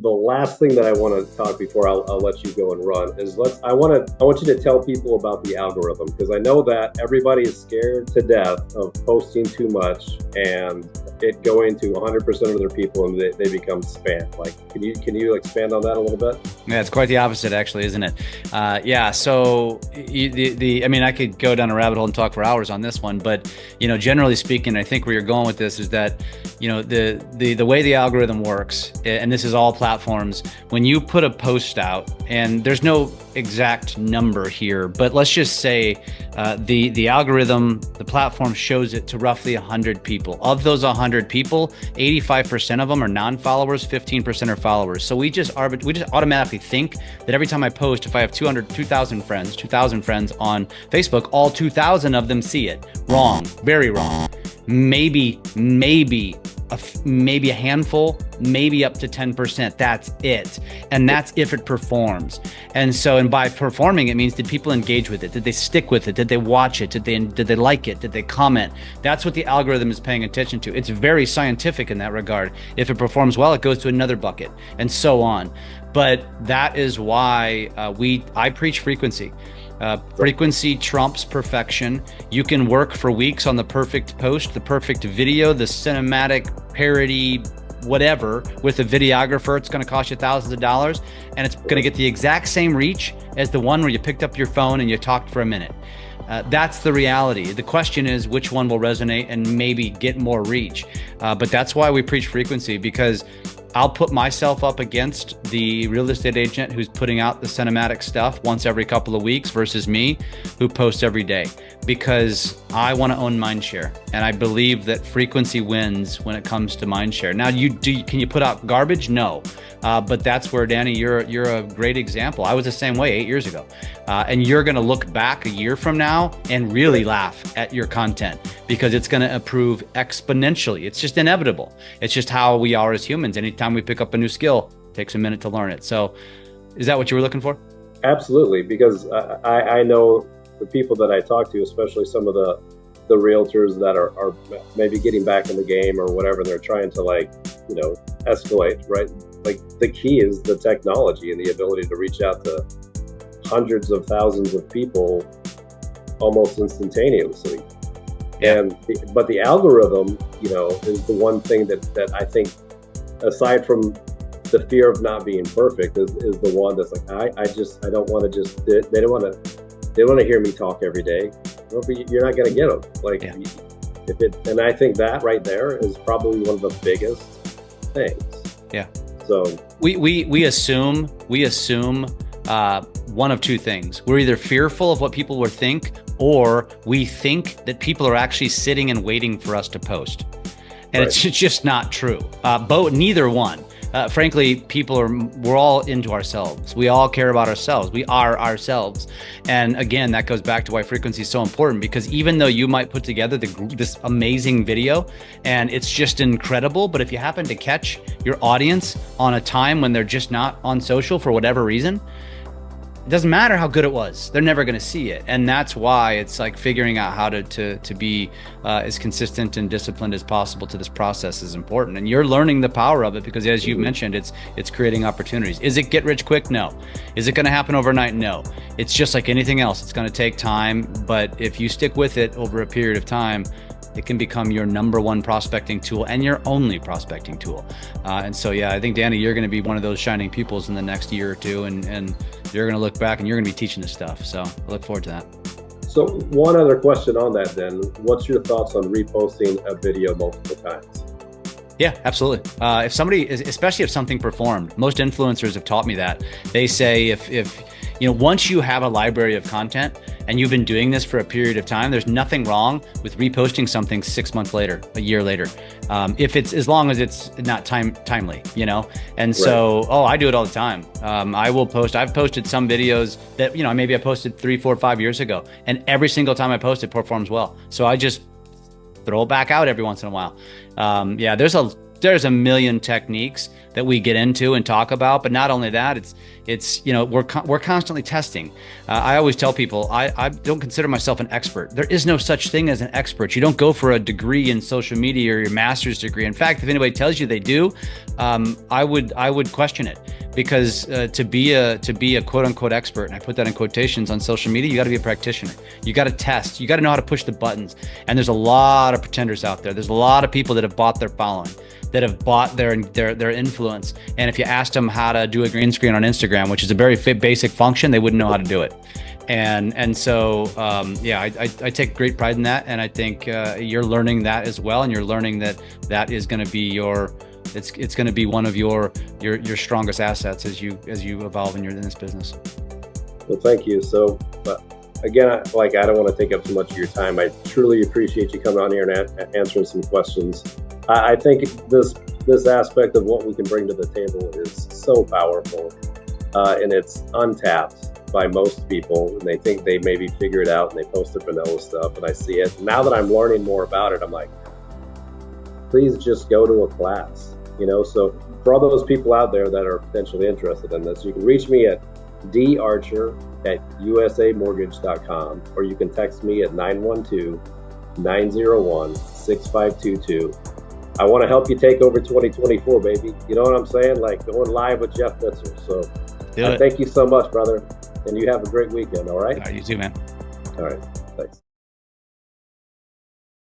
the last thing that I want to talk before I'll let you go and run is I want you to tell people about the algorithm, because I know that everybody is scared to death of posting too much and it going to 100% of their people and they become spam. Like, can you expand on that a little bit? Yeah, it's quite the opposite, actually, isn't it? Yeah. So I mean, I could go down a rabbit hole and talk for hours on this one, but generally speaking, I think where you're going with this is that the way the algorithm works, and this is all platforms, when you put a post out, and there's no exact number here, but let's just say the algorithm, the platform shows it to roughly 100 people. Of those 100 people, 85% of them are non-followers, 15% are followers. So we just automatically think that every time I post, if I have 2,000 friends on Facebook, all 2,000 of them see it. Wrong, very wrong. Maybe a handful, maybe up to 10%. That's it. And that's if it performs. And by performing, it means, did people engage with it? Did they stick with it? Did they watch it? Did they like it? Did they comment? That's what the algorithm is paying attention to. It's very scientific in that regard. If it performs well, it goes to another bucket, and so on. But that is why I preach frequency. Frequency trumps perfection. You can work for weeks on the perfect post, the perfect video, the cinematic parody, whatever, with a videographer. It's going to cost you thousands of dollars, and it's going to get the exact same reach as the one where you picked up your phone and you talked for a minute. That's the reality. The question is which one will resonate and maybe get more reach. But that's why we preach frequency, because I'll put myself up against the real estate agent who's putting out the cinematic stuff once every couple of weeks versus me, who posts every day, because I want to own mindshare. And I believe that frequency wins when it comes to mindshare. Now, can you put out garbage? No. But that's where, Danny, you're a great example. I was the same way 8 years ago. And you're going to look back a year from now and really laugh at your content, because it's going to improve exponentially. It's just inevitable. It's just how we are as humans. Anytime we pick up a new skill, it takes a minute to learn it. So is that what you were looking for? Absolutely, because I know the people that I talk to, especially some of the realtors that are maybe getting back in the game or whatever, and they're trying to escalate, right? Like, the key is the technology and the ability to reach out to hundreds of thousands of people almost instantaneously. Yeah. But the algorithm, is the one thing that I think, aside from the fear of not being perfect, is the one that's like, I don't want to they don't want to hear me talk every day. Well, but you're not going to get them. Like, yeah. And I think that right there is probably one of the biggest things. Yeah. So we assume one of two things. We're either fearful of what people will think, or we think that people are actually sitting and waiting for us to post. And It's just not true. Neither one. Frankly, we're all into ourselves. We all care about ourselves. We are ourselves. And again, that goes back to why frequency is so important, because even though you might put together this amazing video and it's just incredible, but if you happen to catch your audience on a time when they're just not on social for whatever reason, it doesn't matter how good it was. They're never going to see it. And that's why it's like figuring out how to be as consistent and disciplined as possible to this process is important. And you're learning the power of it, because as you mentioned, it's creating opportunities. Is it get rich quick? No. Is it going to happen overnight? No. It's just like anything else. It's going to take time. But if you stick with it over a period of time, it can become your number one prospecting tool and your only prospecting tool. And so, yeah, I think, Danny, you're going to be one of those shining pupils in the next year or two, and you're going to look back and you're going to be teaching this stuff. So I look forward to that. So one other question on that then, what's your thoughts on reposting a video multiple times? Yeah, absolutely. If somebody, especially if something performed, most influencers have taught me that. They say if once you have a library of content and you've been doing this for a period of time, there's nothing wrong with reposting something 6 months later, a year later, if it's, as long as it's not timely, And so, I do it all the time. I've posted some videos that, maybe I posted 3, 4, 5 years ago, and every single time I post, it performs well. So I just throw it back out every once in a while. There's a million techniques that we get into and talk about. But not only that, it's we're constantly testing. I always tell people I don't consider myself an expert. There is no such thing as an expert. You don't go for a degree in social media or your master's degree. In fact, if anybody tells you they do, I would question it, because to be a quote unquote expert, and I put that in quotations on social media, you got to be a practitioner. You got to test. You got to know how to push the buttons. And there's a lot of pretenders out there. There's a lot of people that have bought their following, that have bought their influence. And if you asked them how to do a green screen on Instagram, which is a very basic function, they wouldn't know how to do it. And so I take great pride in that, and I think you're learning that as well, and you're learning that is going to be it's going to be one of your strongest assets as you evolve in this business. Well, thank you. So, again, I don't want to take up too much of your time. I truly appreciate you coming on here and answering some questions. I think this aspect of what we can bring to the table is so powerful, and it's untapped by most people. And they think they maybe figure it out, and they post their vanilla stuff, and I see it. Now that I'm learning more about it, I'm like, please just go to a class. So for all those people out there that are potentially interested in this, you can reach me at darcher@usamortgage.com, or you can text me at 912-901-6522. I want to help you take over 2024, baby. You know what I'm saying? Like going live with Jeff Pfitzer. So thank you so much, brother. And you have a great weekend, all right? You too, man. All right. Thanks.